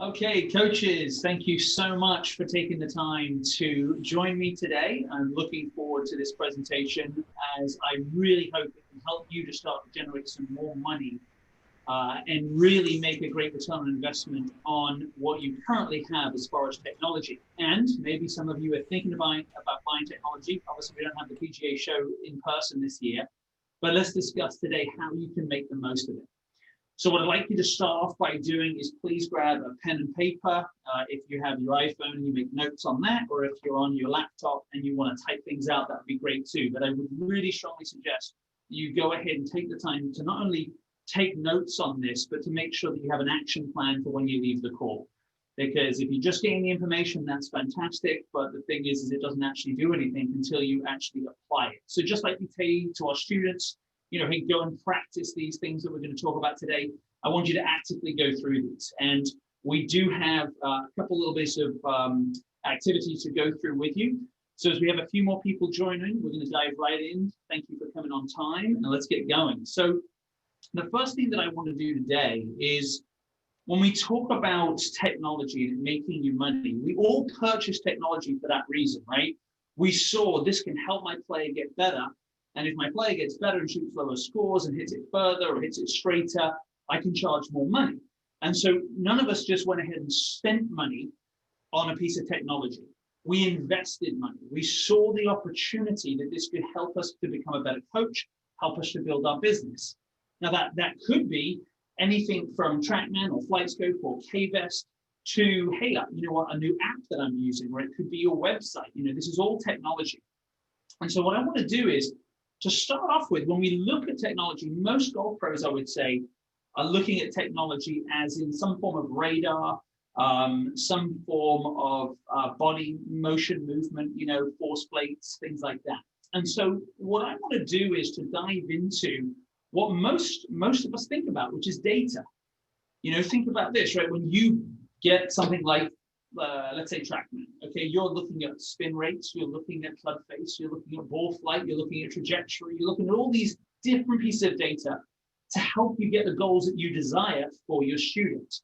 Okay, coaches, thank you so much for taking the time to join me today. I'm looking forward to this presentation as I really hope it can help you to start to generate some more money and really make a great return on investment on what you currently have as far as technology. And maybe some of you are thinking about buying technology. Obviously, we don't have the PGA show in person this year, but let's discuss today how you can make the most of it. So what I'd like you to start off by doing is please grab a pen and paper. If you have your iPhone and you make notes on that, or if you're on your laptop and you want to type things out, that would be great too. But I would really strongly suggest you go ahead and take the time to not only take notes on this, but to make sure that you have an action plan for when you leave the call. Because if you're just getting the information, that's fantastic. But the thing is it doesn't actually do anything until you actually apply it. So just like we say to our students, hey, go and practice these things that we're going to talk about today. I want you to actively go through these. And we do have a couple little bits of activities to go through with you. So as we have a few more people joining, we're going to dive right in. Thank you for coming on time, and let's get going. So the first thing that I want to do today is when we talk about technology and making you money, we all purchase technology for that reason, right? We saw this can help my player get better. And if my player gets better and shoots lower scores and hits it further or hits it straighter, I can charge more money. And so none of us just went ahead and spent money on a piece of technology. We invested money. We saw the opportunity that this could help us to become a better coach, help us to build our business. Now that could be anything from TrackMan or FlightScope or KVest to, hey, you know what, a new app that I'm using, or it could be your website. This is all technology. And so what I want to do is, to start off with, when we look at technology, most golf pros, I would say, are looking at technology as in some form of radar, some form of body motion movement, force plates, things like that. And so what I want to do is to dive into what most of us think about, which is data. Think about this, right? When you get something like, let's say TrackMan, okay, you're looking at spin rates, you're looking at club face, you're looking at ball flight, you're looking at trajectory, you're looking at all these different pieces of data to help you get the goals that you desire for your students.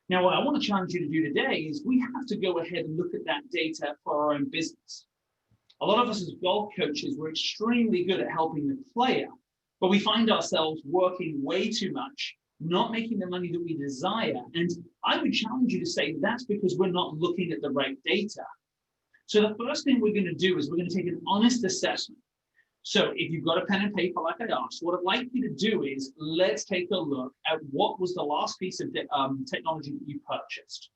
Now, what I want to challenge you to do today is we have to go ahead and look at that data for our own business. A lot of us as golf coaches, we're extremely good at helping the player, but we find ourselves working way too much, not making the money that we desire. And I would challenge you to say that's because we're not looking at the right data. So the first thing we're going to do is we're going to take an honest assessment. So if you've got a pen and paper like I asked, what I'd like you to do is let's take a look at what was the last piece of technology that you purchased.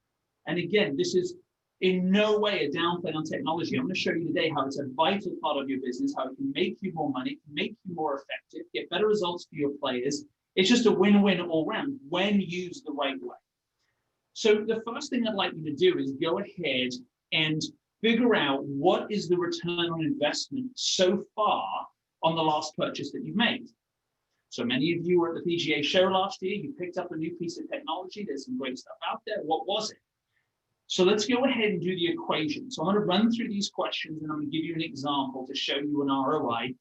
And again, this is in no way a downplay on technology. I'm going to show you today how it's a vital part of your business, how it can make you more money, make you more effective, get better results for your players. It's just a win-win all round when used the right way. So the first thing I'd like you to do is go ahead and figure out what is the return on investment so far on the last purchase that you've made. So many of you were at the PGA show last year. You picked up a new piece of technology. There's some great stuff out there. What was it? So let's go ahead and do the equation. So I'm going to run through these questions and I'm going to give you an example to show you an ROI.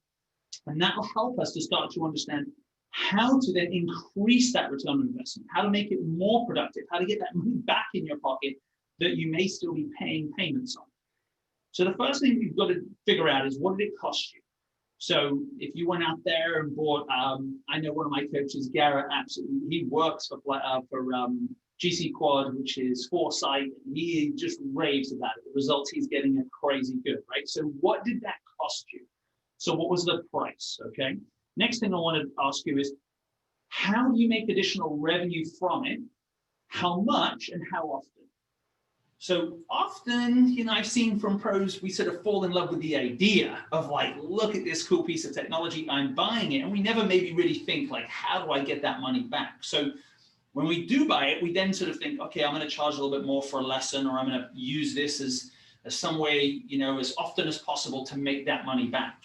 And that will help us to start to understand how to then increase that return on investment, how to make it more productive, how to get that money back in your pocket that you may still be paying payments on. So the first thing you've got to figure out is, what did it cost you? So if you went out there and bought, I know one of my coaches, Garrett, absolutely, he works for GC Quad, which is Foresight, and he just raves about it. The results he's getting are crazy good, right? So what did that cost you? So what was the price, okay? Next thing I want to ask you is, how do you make additional revenue from it? How much and how often? So often, I've seen from pros, we sort of fall in love with the idea of like, look at this cool piece of technology, I'm buying it. And we never maybe really think like, how do I get that money back? So when we do buy it, we then sort of think, okay, I'm going to charge a little bit more for a lesson, or I'm going to use this as some way, as often as possible to make that money back.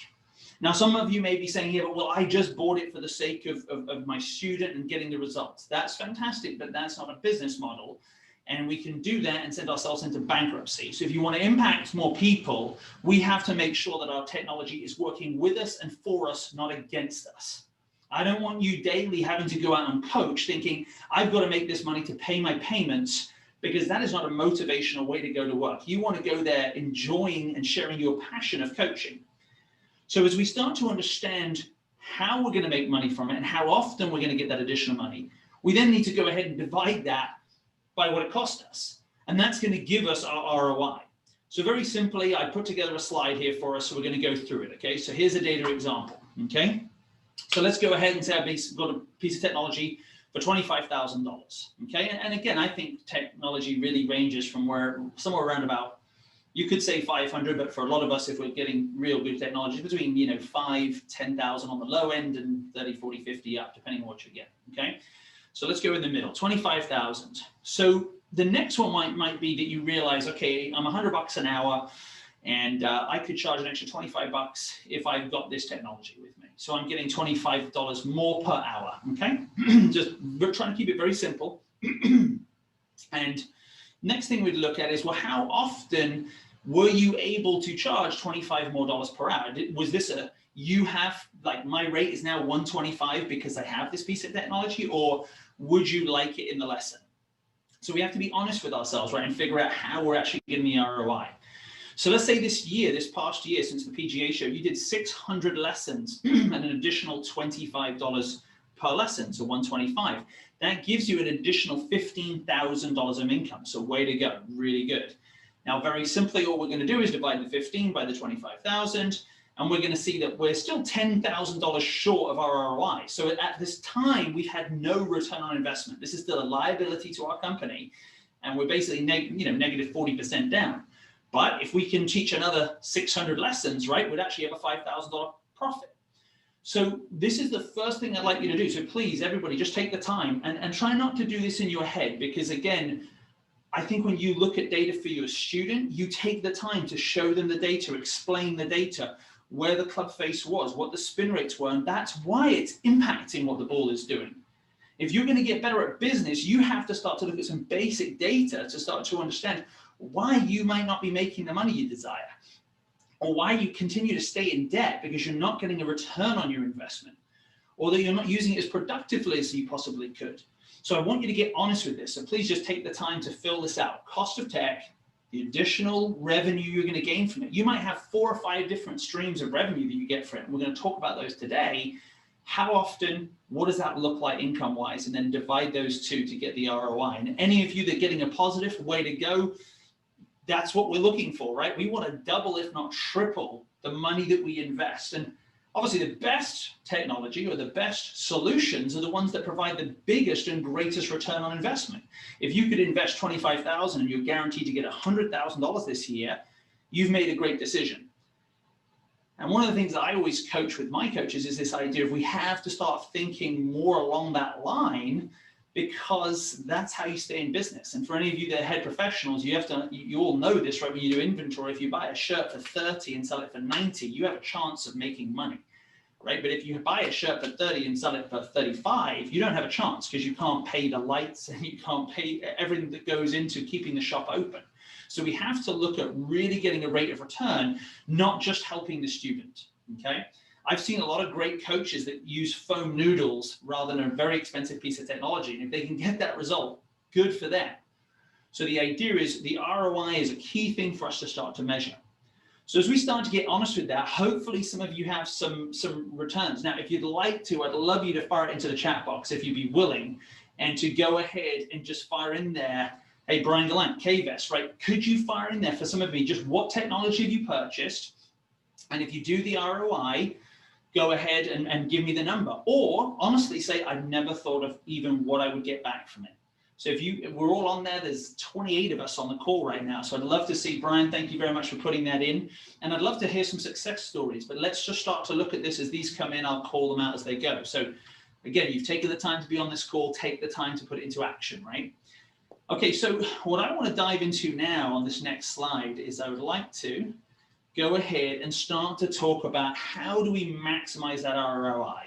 Now, some of you may be saying, yeah, but well, I just bought it for the sake of my student and getting the results. That's fantastic, but that's not a business model. And we can do that and send ourselves into bankruptcy. So if you want to impact more people, we have to make sure that our technology is working with us and for us, not against us. I don't want you daily having to go out and coach thinking, I've got to make this money to pay my payments because that is not a motivational way to go to work. You want to go there enjoying and sharing your passion of coaching. So as we start to understand how we're going to make money from it and how often we're going to get that additional money, we then need to go ahead and divide that by what it cost us. And that's going to give us our ROI. So very simply, I put together a slide here for us, so we're going to go through it, okay? So here's a data example, okay? So let's go ahead and say I've got a piece of technology for $25,000, okay? And again, I think technology really ranges from somewhere around about, you could say 500, but for a lot of us, if we're getting real good technology, between 5,000-10,000 on the low end and 30, 40, 50 up, depending on what you get, okay? So let's go in the middle, 25,000. So the next one might be that you realize, okay, I'm $100 an hour, and I could charge an extra $25 if I've got this technology with me. So I'm getting $25 more per hour, okay? Just trying to keep it very simple. And next thing we'd look at is, well, how often were you able to charge $25 more per hour? Was this like my rate is now $125 because I have this piece of technology, or would you like it in the lesson? So we have to be honest with ourselves, right, and figure out how we're actually getting the ROI. So let's say this past year, since the PGA show, you did 600 lessons and an additional $25 per lesson, so $125. That gives you an additional $15,000 of income. So way to go, really good. Now, very simply, all we're going to do is divide the 15 by the 25,000, and we're going to see that we're still $10,000 short of our ROI. So at this time, we've had no return on investment. This is still a liability to our company, and we're basically negative 40% down. But if we can teach another 600 lessons, right, we'd actually have a $5,000 profit. So this is the first thing I'd like you to do. So please, everybody, just take the time and try not to do this in your head, because again, I think when you look at data for your student, you take the time to show them the data, explain the data, where the club face was, what the spin rates were, and that's why it's impacting what the ball is doing. If you're going to get better at business, you have to start to look at some basic data to start to understand why you might not be making the money you desire, or why you continue to stay in debt because you're not getting a return on your investment, or that you're not using it as productively as you possibly could. So I want you to get honest with this. So please just take the time to fill this out. Cost of tech, the additional revenue you're going to gain from it. You might have 4 or 5 different streams of revenue that you get from it. We're going to talk about those today. How often, what does that look like income-wise? And then divide those two to get the ROI. And any of you that are getting a positive, way to go. That's what we're looking for, right? We want to double, if not triple, the money that we invest. And obviously the best technology or the best solutions are the ones that provide the biggest and greatest return on investment. If you could invest $25,000 and you're guaranteed to get $100,000 this year, you've made a great decision. And one of the things that I always coach with my coaches is this idea of we have to start thinking more along that line, because that's how you stay in business. And for any of you that are head professionals, you all know this, right? When you do inventory, if you buy a shirt for 30 and sell it for 90, you have a chance of making money, right? But if you buy a shirt for 30 and sell it for 35, you don't have a chance, because you can't pay the lights and you can't pay everything that goes into keeping the shop open. So we have to look at really getting a rate of return, not just helping the student, okay? I've seen a lot of great coaches that use foam noodles rather than a very expensive piece of technology. And if they can get that result, good for them. So the idea is the ROI is a key thing for us to start to measure. So as we start to get honest with that, hopefully some of you have some returns. Now, if you'd like to, I'd love you to fire it into the chat box if you'd be willing, and to go ahead and just fire in there, hey, Brian Gallant, KVest, right? Could you fire in there for some of you, just what technology have you purchased? And if you do the ROI, go ahead and give me the number, or honestly say, I've never thought of even what I would get back from it. So we're all on there, there's 28 of us on the call right now. So I'd love to see, Brian, thank you very much for putting that in. And I'd love to hear some success stories, but let's just start to look at this as these come in, I'll call them out as they go. So again, you've taken the time to be on this call, take the time to put it into action, right? Okay, so what I want to dive into now on this next slide is I would like to go ahead and start to talk about how do we maximize that ROI.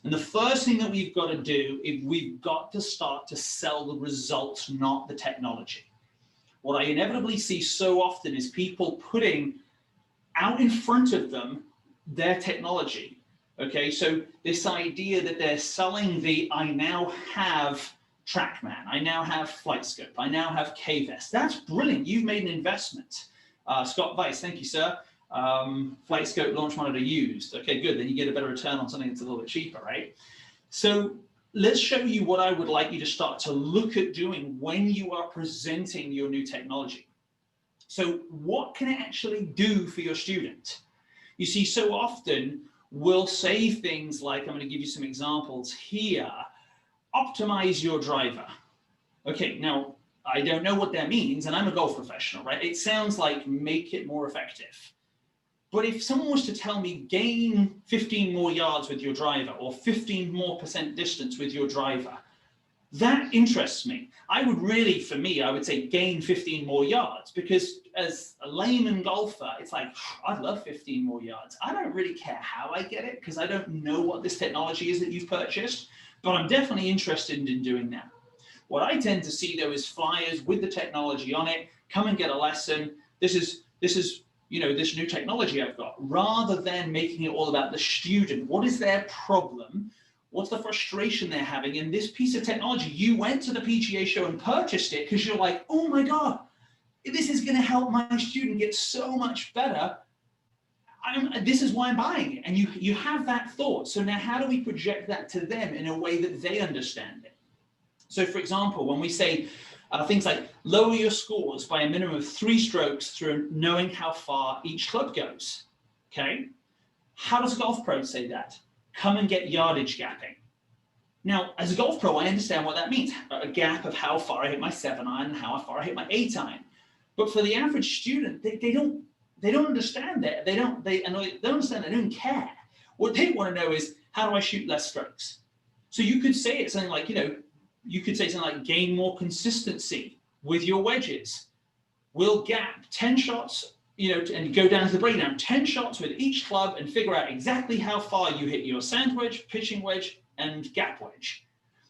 And the first thing that we've got to do is we've got to start to sell the results, not the technology. What I inevitably see so often is people putting out in front of them their technology. Okay, so this idea that they're selling the I now have TrackMan. I now have FlightScope. I now have KVest. That's brilliant. You've made an investment. Scott Weiss, thank you, sir. FlightScope launch monitor used. Okay, good. Then you get a better return on something that's a little bit cheaper, right? So let's show you what I would like you to start to look at doing when you are presenting your new technology. So what can it actually do for your student? You see, so often we'll say things like, I'm going to give you some examples here, optimize your driver. Okay, now I don't know what that means, and I'm a golf professional, right? It sounds like make it more effective. But if someone was to tell me gain 15 more yards with your driver or 15% more distance with your driver, that interests me. I would really, for me, I would say gain 15 more yards, because as a layman golfer, it's like, I'd love 15 more yards. I don't really care how I get it, because I don't know what this technology is that you've purchased, but I'm definitely interested in doing that. What I tend to see though is flyers with the technology on it, come and get a lesson. This is you know, this new technology I've got, rather than making it all about the student. What is their problem? What's the frustration they're having in this piece of technology? You went to the PGA show and purchased it because you're like, oh my God, this is going to help my student get so much better. This is why I'm buying it. And you have that thought. So now how do we project that to them in a way that they understand it? So for example, when we say things like lower your scores by a minimum of 3 strokes through knowing how far each club goes, okay? How does a golf pro say that? Come and get yardage gapping. Now, as a golf pro, I understand what that means. A gap of how far I hit my 7-iron and how far I hit my 8-iron. But for the average student, they don't understand that. They don't understand. They don't care. What they want to know is, how do I shoot less strokes? So you could say it something like, you could say something like gain more consistency with your wedges. We'll gap 10 shots, and go down to the breakdown, 10 shots with each club and figure out exactly how far you hit your sand wedge, pitching wedge, and gap wedge.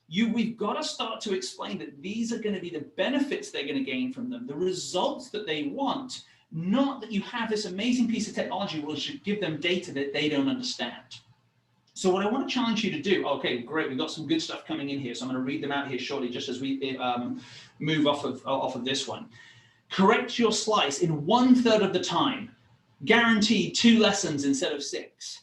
We've got to start to explain that these are going to be the benefits they're going to gain from them, the results that they want, not that you have this amazing piece of technology which should give them data that they don't understand. So what I want to challenge you to do, okay, great, we've got some good stuff coming in here, so I'm going to read them out here shortly just as we move off of this one. Correct your slice in 1/3 of the time. Guaranteed 2 lessons instead of 6.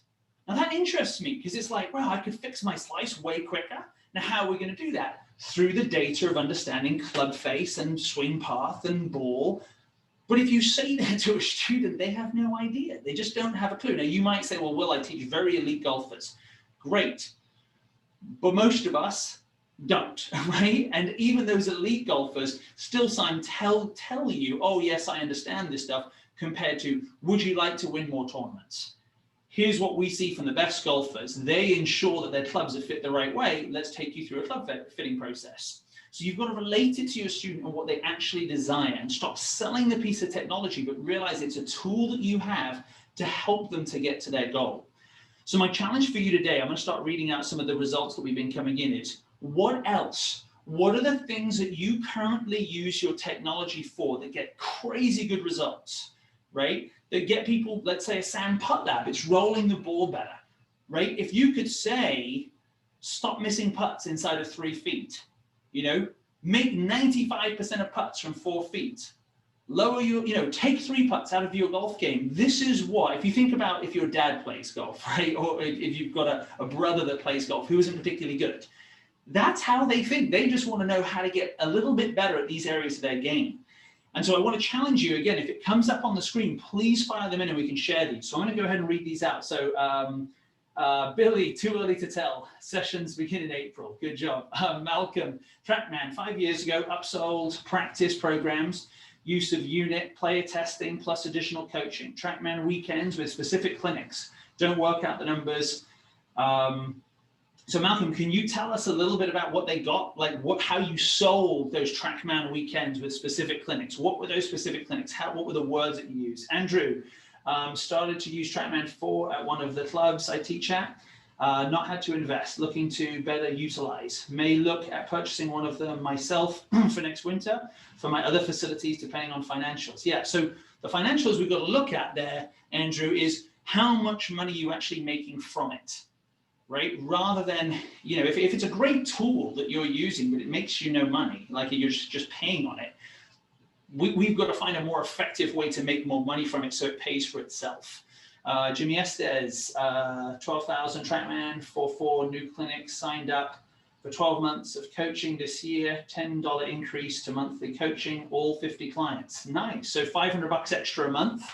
Now that interests me, because it's like, well, I could fix my slice way quicker. Now how are we going to do that? Through the data of understanding club face and swing path and ball. But if you say that to a student, they have no idea. They just don't have a clue. Now you might say, well, Will, I teach very elite golfers. Great. But most of us don't, right? And even those elite golfers still tell you, oh yes, I understand this stuff, compared to, would you like to win more tournaments? Here's what we see from the best golfers. They ensure that their clubs are fit the right way. Let's take you through a club fitting process. So you've got to relate it to your student and what they actually desire, and stop selling the piece of technology, but realize it's a tool that you have to help them to get to their goal. So my challenge for you today, I'm going to start reading out some of the results that we've been coming in, is what else? What are the things that you currently use your technology for that get crazy good results, right? That get people, let's say a sand putt lab, it's rolling the ball better, right? If you could say, stop missing putts inside of 3 feet, make 95% of putts from 4 feet, lower your, take 3 putts out of your golf game. This is what, if you think about if your dad plays golf, right? Or if you've got a brother that plays golf who isn't particularly good, that's how they think. They just want to know how to get a little bit better at these areas of their game. And so I want to challenge you again, if it comes up on the screen, please fire them in and we can share these. So I'm going to go ahead and read these out. So Billy, too early to tell. Sessions begin in April. Good job. Malcolm, TrackMan, 5 years ago, upsold practice programs, use of unit, player testing, plus additional coaching. TrackMan weekends with specific clinics. Don't work out the numbers. So Malcolm, can you tell us a little bit about what they got, like how you sold those TrackMan weekends with specific clinics? What were those specific clinics? What were the words that you used? Andrew, started to use TrackMan 4 at one of the clubs I teach at. Not had to invest, looking to better utilize. May look at purchasing one of them myself for next winter for my other facilities, depending on financials. Yeah, so the financials we've got to look at there, Andrew, is how much money you actually making from it, right? Rather than, if it's a great tool that you're using, but it makes you no money, like you're just paying on it, we've got to find a more effective way to make more money from it so it pays for itself. Jimmy S says, 12,000 TrackMan for 4 new clinics signed up for 12 months of coaching this year, $10 increase to monthly coaching, all 50 clients. Nice. So $500 extra a month.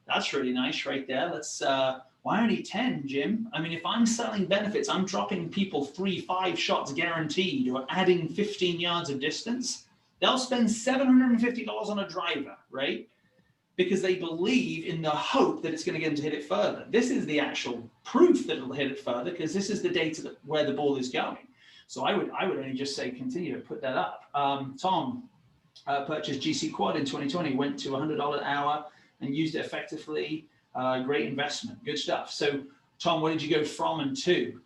That's really nice right there. Let's, why only 10, Jim? I mean, if I'm selling benefits, I'm dropping people 3-5 shots guaranteed or adding 15 yards of distance. They'll spend $750 on a driver, right? Because they believe in the hope that it's going to get them to hit it further. This is the actual proof that it'll hit it further, because this is the data where the ball is going. So I would only just say continue to put that up. Tom purchased GC Quad in 2020, went to $100 an hour and used it effectively. Great investment, good stuff. So Tom, what did you go from and to?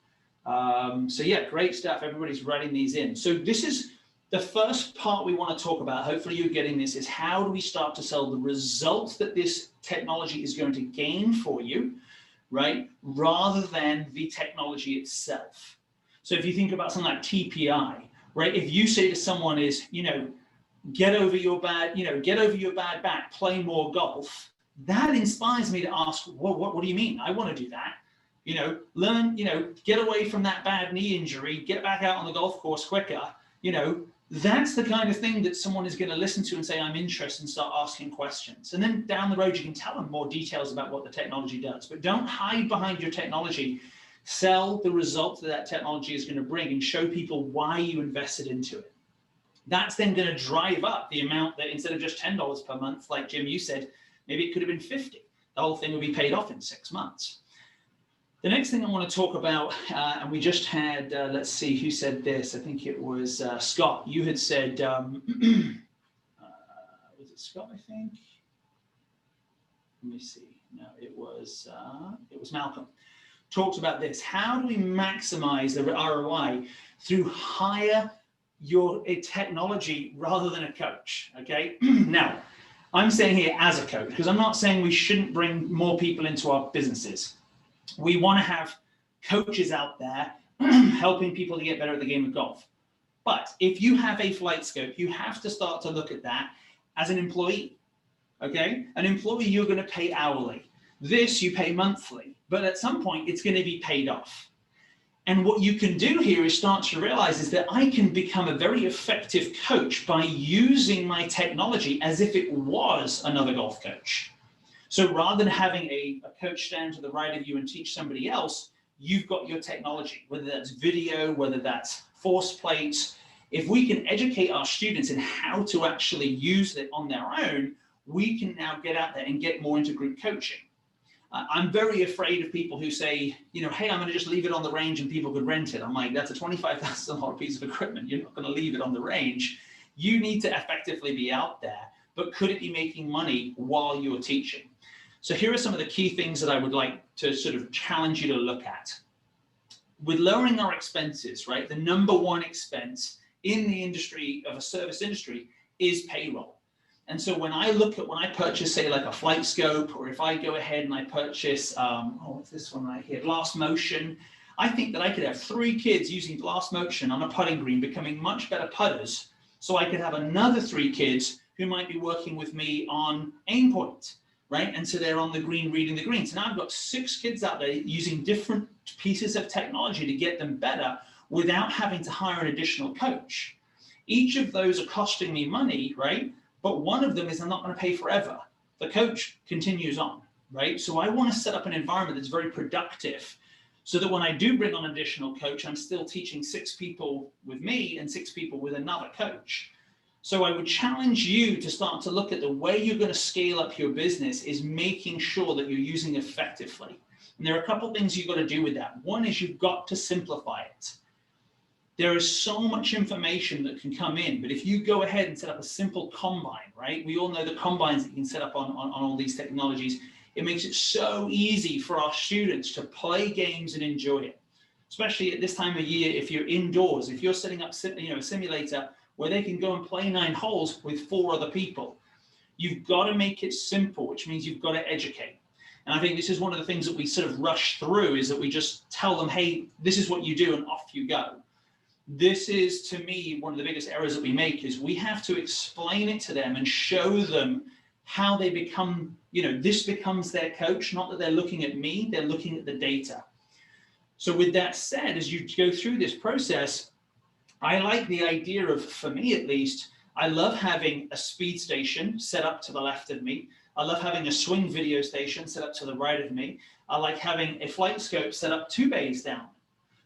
So yeah, great stuff. Everybody's writing these in. So this is the first part we want to talk about. Hopefully you're getting this, is how do we start to sell the results that this technology is going to gain for you, right? Rather than the technology itself. So if you think about something like TPI, right? If you say to someone is, get over your bad back, play more golf, that inspires me to ask, well, what do you mean? I want to do that. Learn, get away from that bad knee injury, get back out on the golf course quicker. That's the kind of thing that someone is going to listen to and say, I'm interested, and start asking questions. And then down the road, you can tell them more details about what the technology does. But don't hide behind your technology. Sell the results that technology is going to bring and show people why you invested into it. That's then going to drive up the amount that, instead of just $10 per month, like Jim, you said, maybe it could have been 50. The whole thing would be paid off in 6 months. The next thing I want to talk about, and we just had, let's see who said this. I think it was Scott. You had said, was it Scott, I think? Let me see. No, it was Malcolm. Talked about this. How do we maximize the ROI through hire your technology rather than a coach? Okay. Now, I'm saying here as a coach, because I'm not saying we shouldn't bring more people into our businesses. We want to have coaches out there helping people to get better at the game of golf. But if you have a flight scope, you have to start to look at that as an employee. Okay. An employee, you're going to pay hourly. This you pay monthly, but at some point it's going to be paid off. And what you can do here is start to realize is that I can become a very effective coach by using my technology as if it was another golf coach. So rather than having a coach stand to the right of you and teach somebody else, you've got your technology, whether that's video, whether that's force plates. If we can educate our students in how to actually use it on their own, we can now get out there and get more into group coaching. I'm very afraid of people who say, hey, I'm going to just leave it on the range and people could rent it. I'm like, that's a $25,000 piece of equipment. You're not going to leave it on the range. You need to effectively be out there, but could it be making money while you're teaching? So here are some of the key things that I would like to sort of challenge you to look at. With lowering our expenses, right? The number one expense in the industry of a service industry is payroll. And so when I purchase, say, like a flight scope, or if I go ahead and I purchase, what's this one right here, Blast Motion, I think that I could have 3 kids using Blast Motion on a putting green becoming much better putters. So I could have another 3 kids who might be working with me on aim point, right? And so they're on the green reading the green. So now I've got 6 kids out there using different pieces of technology to get them better without having to hire an additional coach. Each of those are costing me money, right? But one of them is I'm not going to pay forever. The coach continues on, right? So I want to set up an environment that's very productive so that when I do bring on an additional coach, I'm still teaching 6 people with me and 6 people with another coach. So I would challenge you to start to look at the way you're going to scale up your business is making sure that you're using it effectively. And there are a couple of things you've got to do with that. One is you've got to simplify it. There is so much information that can come in, but if you go ahead and set up a simple combine, right? We all know the combines that you can set up on all these technologies. It makes it so easy for our students to play games and enjoy it, especially at this time of year. If you're indoors, if you're setting up a simulator where they can go and play 9 holes with 4 other people, you've got to make it simple, which means you've got to educate. And I think this is one of the things that we sort of rush through, is that we just tell them, hey, this is what you do, and off you go. This is, to me, one of the biggest errors that we make, is we have to explain it to them and show them how they become, this becomes their coach, not that they're looking at me, they're looking at the data. So with that said, as you go through this process, I like the idea of, for me at least, I love having a speed station set up to the left of me. I love having a swing video station set up to the right of me. I like having a flight scope set up 2 bays down.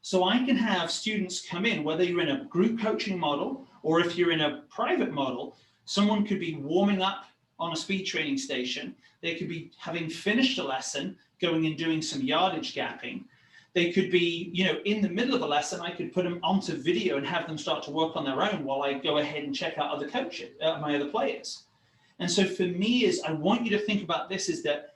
So I can have students come in, whether you're in a group coaching model or if you're in a private model, someone could be warming up on a speed training station. They could be having finished a lesson, going and doing some yardage gapping. They could be, in the middle of a lesson, I could put them onto video and have them start to work on their own while I go ahead and check out other coaches, my other players. And so for me, I want you to think about this, is that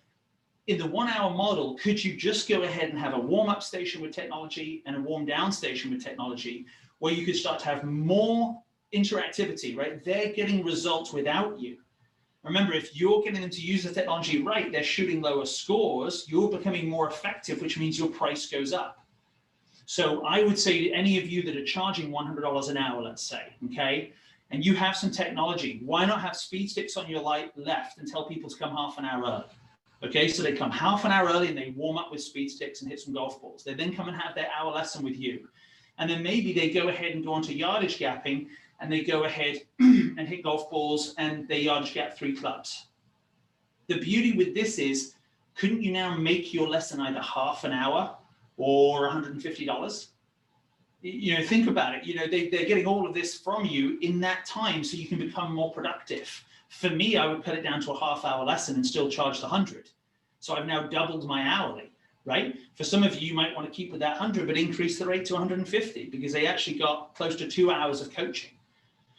in the 1 hour model, could you just go ahead and have a warm-up station with technology and a warm-down station with technology, where you could start to have more interactivity, right? They're getting results without you. Remember, if you're getting them to use the technology right, they're shooting lower scores, you're becoming more effective, which means your price goes up. So I would say to any of you that are charging $100 an hour, let's say, okay, and you have some technology, why not have speed sticks on your left and tell people to come half an hour early? Okay, so they come half an hour early and they warm up with speed sticks and hit some golf balls. They then come and have their hour lesson with you. And then maybe they go ahead and go on to yardage gapping, and they go ahead and hit golf balls and they yardage gap 3 clubs. The beauty with this is, couldn't you now make your lesson either half an hour or $150? Think about it. They're getting all of this from you in that time, so you can become more productive. For me, I would cut it down to a half-hour lesson and still charge the 100. So I've now doubled my hourly, right? For some of you might want to keep with that 100, but increase the rate to 150 because they actually got close to 2 hours of coaching.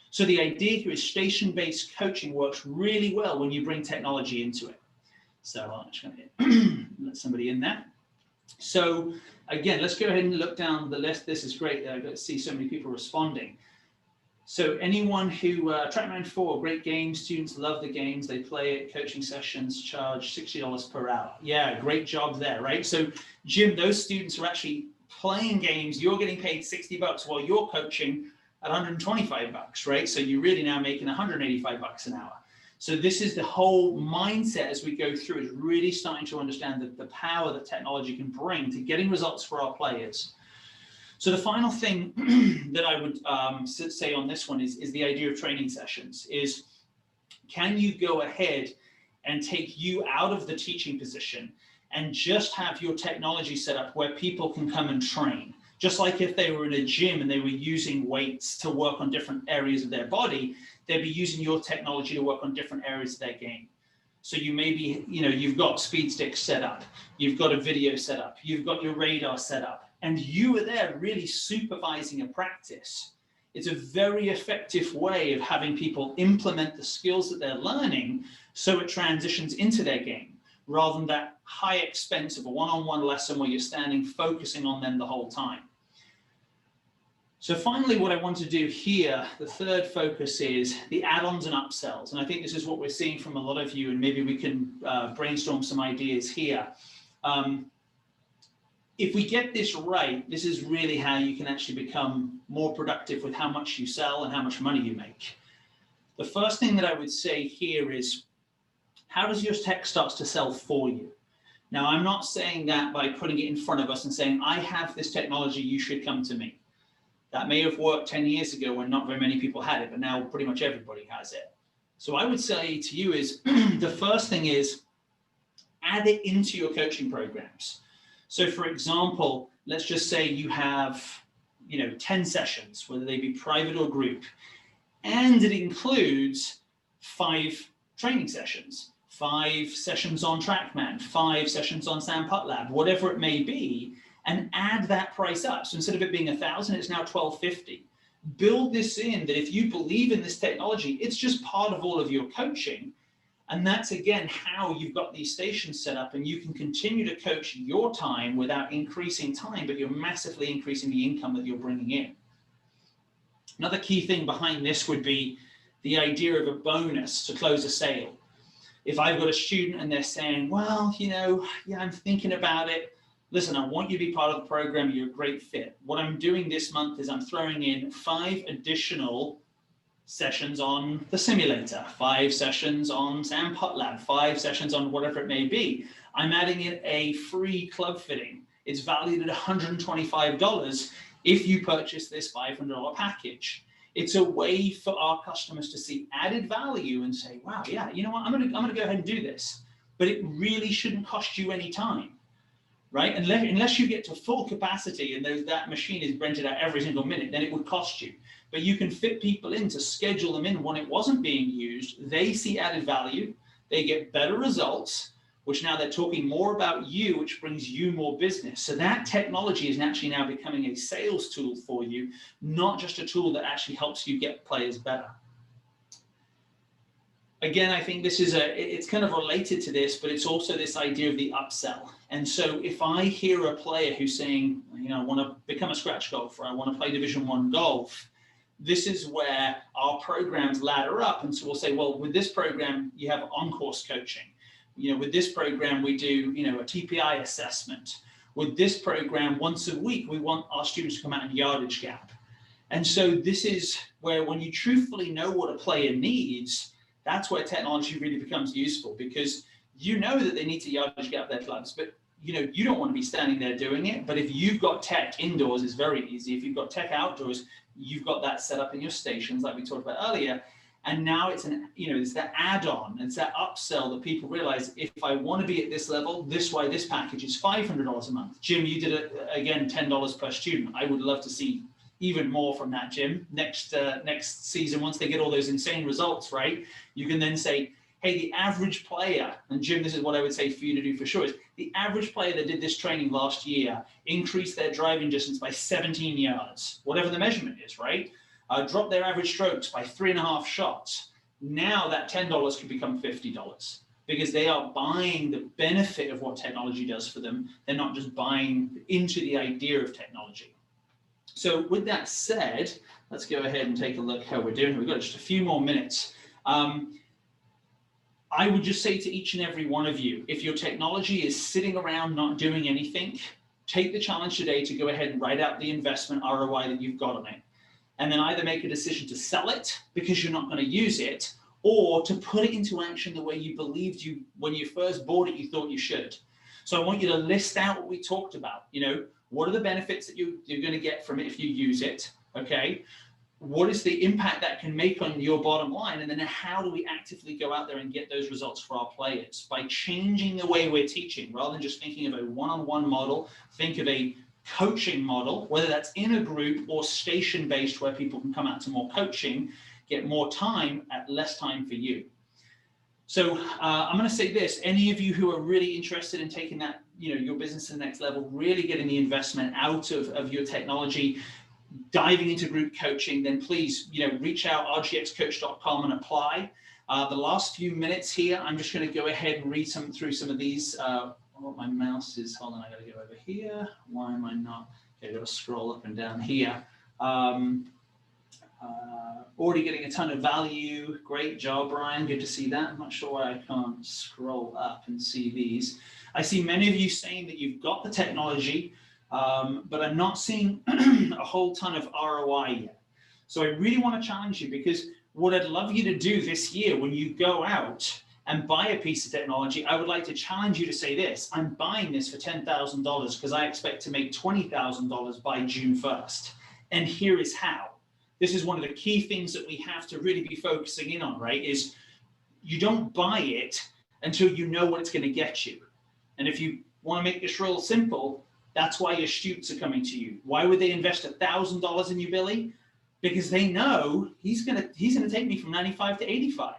So the idea here is station-based coaching works really well when you bring technology into it. So I'm just going to let somebody in there. So again, let's go ahead and look down the list. This is great. I got to see so many people responding. So anyone who, Trackman 4, great game. Students love the games. They play it. Coaching sessions charge $60 per hour. Yeah, great job there, right? So Jim, those students are actually playing games. You're getting paid $60 while you're coaching at $125, right? So you're really now making $185 an hour. So this is the whole mindset as we go through, is really starting to understand the power that technology can bring to getting results for our players. So the final thing that I would say on this one is the idea of training sessions. Is, can you go ahead and take you out of the teaching position and just have your technology set up where people can come and train? Just like if they were in a gym and they were using weights to work on different areas of their body, they'd be using your technology to work on different areas of their game. So you maybe, you've got speed sticks set up, you've got a video set up, you've got your radar set up, and you are there really supervising a practice. It's a very effective way of having people implement the skills that they're learning so it transitions into their game, rather than that high expense of a one-on-one lesson where you're standing focusing on them the whole time. So finally, what I want to do here, the third focus, is the add-ons and upsells. And I think this is what we're seeing from a lot of you, and maybe we can brainstorm some ideas here. If we get this right, this is really how you can actually become more productive with how much you sell and how much money you make. The first thing that I would say here is, how does your tech start to sell for you? Now, I'm not saying that by putting it in front of us and saying, I have this technology, you should come to me. That may have worked 10 years ago when not very many people had it, but now pretty much everybody has it. So I would say to you is, the first thing is, add it into your coaching programs. So for example, let's just say you have 10 sessions, whether they be private or group, and it includes 5 training sessions, 5 sessions on TrackMan, 5 sessions on Sam Putt Lab, whatever it may be, and add that price up. So instead of it being $1,000, it's now $1,250. Build this in, that if you believe in this technology, it's just part of all of your coaching. And that's, again, how you've got these stations set up, and you can continue to coach your time without increasing time, but you're massively increasing the income that you're bringing in. Another key thing behind this would be the idea of a bonus to close a sale. If I've got a student and they're saying, well, yeah, I'm thinking about it. Listen, I want you to be part of the program. You're a great fit. What I'm doing this month is I'm throwing in 5 additional sessions on the simulator, 5 sessions on SAM Lab, 5 sessions on whatever it may be. I'm adding in a free club fitting. It's valued at $125 if you purchase this $500 package. It's a way for our customers to see added value and say, wow, yeah, you know what, I'm gonna go ahead and do this. But it really shouldn't cost you any time, right? Unless you get to full capacity and that machine is rented out every single minute, then it would cost you. But you can fit people in to schedule them in when it wasn't being used. They see added value, they get better results, which now they're talking more about you, which brings you more business. So that technology is actually now becoming a sales tool for you, not just a tool that actually helps you get players better. Again, I think this is it's kind of related to this, but it's also this idea of the upsell. And so if I hear a player who's saying, I want to become a scratch golfer, I want to play Division I golf, this is where our programs ladder up. And so we'll say, well, with this program, you have on-course coaching. With this program, we do, a TPI assessment. With this program, once a week, we want our students to come out in yardage gap. And so this is where, when you truthfully know what a player needs, that's where technology really becomes useful, because you know that they need to yardage gap their clubs, but you don't want to be standing there doing it. But if you've got tech indoors, it's very easy. If you've got tech outdoors, you've got that set up in your stations, like we talked about earlier. And now it's it's that add-on, it's that upsell that people realize, if I want to be at this level, this package is $500 a month. Jim, you did it again, $10 per student. I would love to see even more from that, Jim. Next season, once they get all those insane results, right? You can then say, hey, the average player, and Jim, this is what I would say for you to do for sure, is the average player that did this training last year increased their driving distance by 17 yards, whatever the measurement is, right? Drop their average strokes by 3.5 shots. Now that $10 could become $50, because they are buying the benefit of what technology does for them. They're not just buying into the idea of technology. So with that said, let's go ahead and take a look how we're doing. We've got just a few more minutes. I would just say to each and every one of you, if your technology is sitting around not doing anything, take the challenge today to go ahead and write out the investment ROI that you've got on it. And then either make a decision to sell it because you're not going to use it, or to put it into action the way you believed when you first bought it, you thought you should. So I want you to list out what we talked about. What are the benefits that you're going to get from it if you use it? Okay. What is the impact that can make on your bottom line? And then how do we actively go out there and get those results for our players? By changing the way we're teaching, rather than just thinking of a one-on-one model, think of a coaching model, whether that's in a group or station-based, where people can come out to more coaching, get more time at less time for you. So I'm going to say this: any of you who are really interested in taking that, your business to the next level, really getting the investment out of your technology, diving into group coaching, then please, reach out, rgxcoach.com, and apply. The last few minutes here, I'm just going to go ahead and read through some of these. My mouse is, hold on, I got to go over here. Why am I not? Okay, I've got to scroll up and down here. Already getting a ton of value. Great job, Brian. Good to see that. I'm not sure why I can't scroll up and see these. I see many of you saying that you've got the technology, but I'm not seeing a whole ton of ROI yet. So I really want to challenge you, because what I'd love you to do this year when you go out and buy a piece of technology, I would like to challenge you to say this: I'm buying this for $10,000 because I expect to make $20,000 by June 1st. And here is how. This is one of the key things that we have to really be focusing in on, right? Is you don't buy it until you know what it's going to get you. And if you want to make this real simple, that's why your students are coming to you. Why would they invest $1,000 in you, Billy? Because they know he's gonna take me from 95 to 85.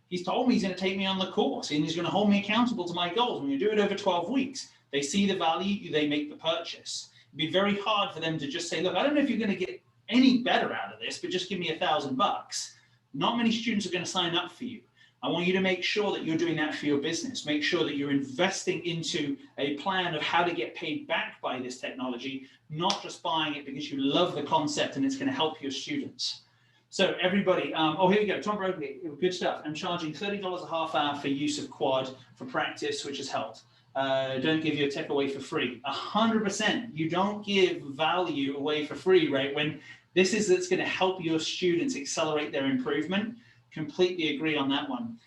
He's told me he's going to take me on the course, and he's going to hold me accountable to my goals. When you do it over 12 weeks, they see the value, they make the purchase. It'd be very hard for them to just say, look, I don't know if you're going to get any better out of this, but just give me $1,000. Not many students are going to sign up for you. I want you to make sure that you're doing that for your business. Make sure that you're investing into a plan of how to get paid back by this technology, not just buying it because you love the concept and it's going to help your students. So everybody, oh, here we go. Tom Brokey, good stuff. I'm charging $30 a half hour for use of quad for practice, which has helped. Don't give your tech away for free. 100%. You don't give value away for free, right? When this is that's going to help your students accelerate their improvement. Completely agree on that one.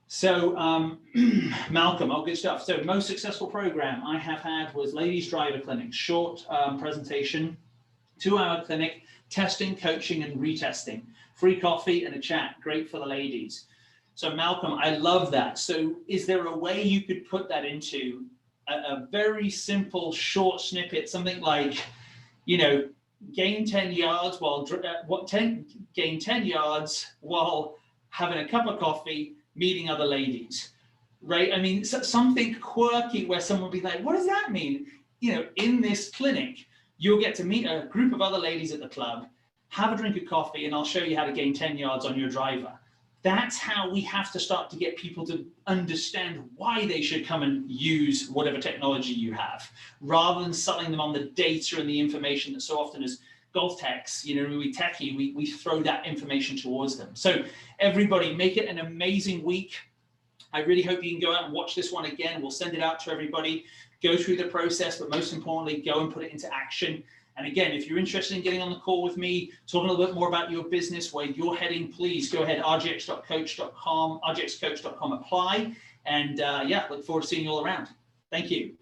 So Malcolm, oh, good stuff. So most successful program I have had was Ladies Driver Clinic, short presentation, 2-hour clinic, testing, coaching, and retesting. Free coffee and a chat, great for the ladies. So Malcolm, I love that. So is there a way you could put that into a very simple, short snippet, something like, you know, gain 10 yards while gain 10 yards while having a cup of coffee, meeting other ladies, right? I mean, something quirky where someone will be like, what does that mean? You know, in this clinic, you'll get to meet a group of other ladies at the club, have a drink of coffee, and I'll show you how to gain 10 yards on your driver. That's how we have to start to get people to understand why they should come and use whatever technology you have, rather than selling them on the data and the information that so often as golf techs, you know, we throw that information towards them. So everybody, make it an amazing week. I really hope you can go out and watch this one again. We'll send it out to everybody, go through the process, but most importantly, go and put it into action. And again, if you're interested in getting on the call with me, talking a little bit more about your business, where you're heading, please go ahead, rgxcoach.com, apply. And yeah, look forward to seeing you all around. Thank you.